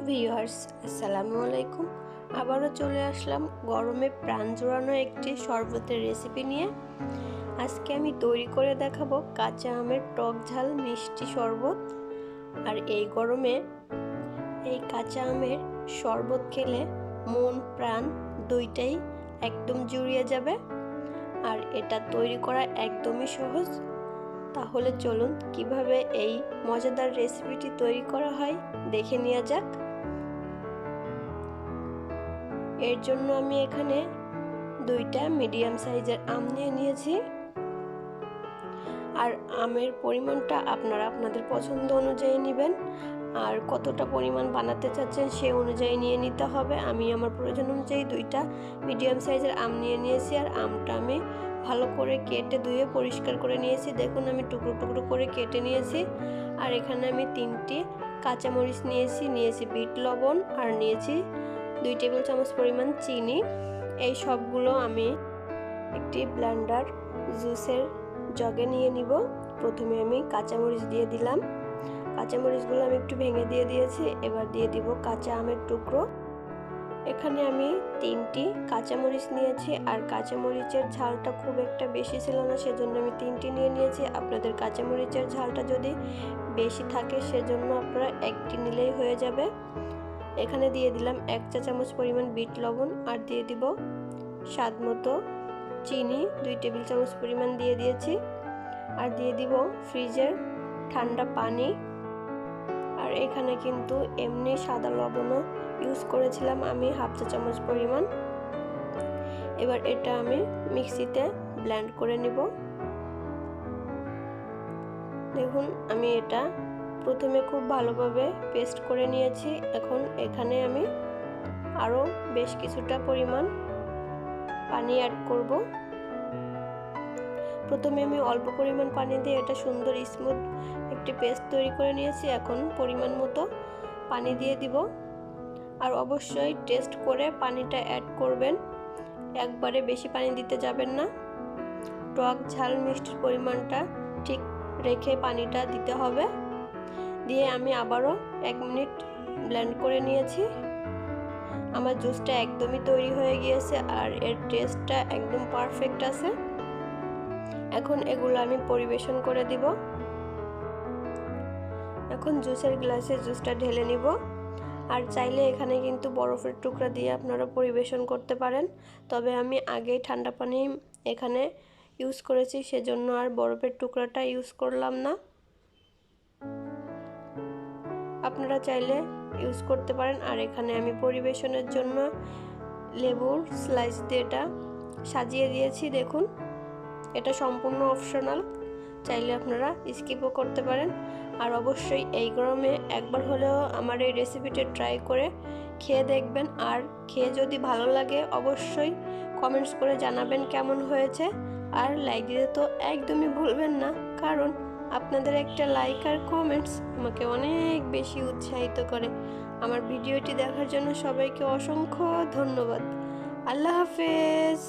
Viewers, আসসালামু আলাইকুম। আবারও চলে আসলাম গরমে প্রাণ জোড়ানো একটি শরবতের রেসিপি নিয়ে। আজকে আমি তৈরি করে দেখাবো কাঁচা আমের টক ঝাল মিষ্টি শরবত। আর এই গরমে এই কাঁচা আমের শরবত খেলে মন প্রাণ দুইটাই একদম জুড়িয়ে যাবে। আর এটা তৈরি করা একদমই সহজ। তাহলে চলুন কিভাবে এই মজাদার রেসিপিটি তৈরি করা হয় দেখে নেওয়া যাক। এর জন্য আমি এখানে দুইটা মিডিয়াম সাইজের আম নিয়েছি। আর আমের পরিমাণটা আপনারা আপনাদের পছন্দ অনুযায়ী নেবেন, আর কতটা পরিমাণ বানাতে চাচ্ছেন সে অনুযায়ী নিয়ে নিতে হবে। আমি আমার প্রয়োজন অনুযায়ী দুইটা মিডিয়াম সাইজের আম নিয়েছি। আর আমটা আমি ভালো করে কেটে ধুয়ে পরিষ্কার করে নিয়েছি। দেখুন আমি টুকরো টুকরো করে কেটে নিয়েছি। আর এখানে আমি 3টি কাঁচামরিচ নিয়েছি বিট লবণ, আর নিয়েছি 2 টেবিল চামচ পরিমাণ চিনি। এই সবগুলো আমি একটি ব্লেন্ডার জুসের জগে নিয়ে নিব। প্রথমে আমি কাঁচামরিচ দিয়ে দিলাম। কাঁচামরিচগুলো আমি একটু ভেঙে দিয়ে দিয়েছি। এবার দিয়ে দিব কাঁচা আমের টুকরো। এখানে আমি 3টি কাঁচামরিচ নিয়েছি। আর কাঁচামরিচের ঝালটা খুব একটা বেশি ছিল না, সেজন্য আমি 3টি নিয়েছি। আপনাদের কাঁচামরিচের ঝালটা যদি বেশি থাকে সেজন্য আপনারা 1টি নিলেই হয়ে যাবে। এখানে দিয়ে দিলাম 1 চা চামচ পরিমাণ বিট লবণ, আর দিয়ে দিব স্বাদ মতো চিনি 2 টেবিল চামচ পরিমাণ দিয়ে দিয়েছি। আর দিয়ে দিব ফ্রিজের ঠান্ডা পানি। আর এখানে কিন্তু এমনি সাদা লবণও ইউজ করেছিলাম আমি 1/2 চা চামচ পরিমাণ। এবার এটা আমি মিক্সিতে ব্লেন্ড করে নিব। দেখুন আমি এটা প্রথমে খুব ভালোভাবে পেস্ট করে নিয়েছি। এখন এখানে আমি আরও বেশ কিছুটা পরিমাণ পানি অ্যাড করব। প্রথমে আমি অল্প পরিমাণ পানি দিয়ে এটা সুন্দর স্মুথ একটি পেস্ট তৈরি করে নিয়েছি। এখন পরিমাণ মতো পানি দিয়ে দিব। আর অবশ্যই টেস্ট করে পানিটা অ্যাড করবেন, একবারে বেশি পানি দিতে যাবেন না। টক ঝাল মিষ্টির পরিমাণটা ঠিক রেখে পানিটা দিতে হবে। দিয়ে আমি আবারও 1 মিনিট ব্লেন্ড করে নিয়েছি। আমার জুসটা একদমই তৈরি হয়ে গিয়েছে, আর এর টেস্টটা একদম পারফেক্ট আছে। এখন এগুলো আমি পরিবেশন করে দিব। এখন জুসের গ্লাসে জুসটা ঢেলে নিব। আর চাইলে এখানে কিন্তু বরফের টুকরা দিয়ে আপনারা পরিবেশন করতে পারেন, তবে আমি আগেই ঠান্ডা পানি এখানে ইউজ করেছি, সেজন্য আর বরফের টুকরাটা ইউজ করলাম না। আপনারা চাইলে ইউজ করতে পারেন। আর এখানে আমি পরিবেশনের জন্য লেবুর স্লাইস দিয়ে এটা সাজিয়ে দিয়েছি। দেখুন এটা সম্পূর্ণ অপশনাল, চাইলে আপনারা স্কিপও করতে পারেন। আর অবশ্যই এই গরমে একবার হলেও আমার এই রেসিপিটা ট্রাই করে খেয়ে দেখবেন। আর খেয়ে যদি ভালো লাগে অবশ্যই কমেন্টস করে জানাবেন কেমন হয়েছে। আর লাইক দিতে তো একদমই ভুলবেন না, কারণ আপনাদের একটা লাইক আর কমেন্টস আমাকে অনেক বেশি উৎসাহিত করে। আমার ভিডিওটি দেখার জন্য সবাইকে অসংখ্য ধন্যবাদ। আল্লাহ হাফেজ।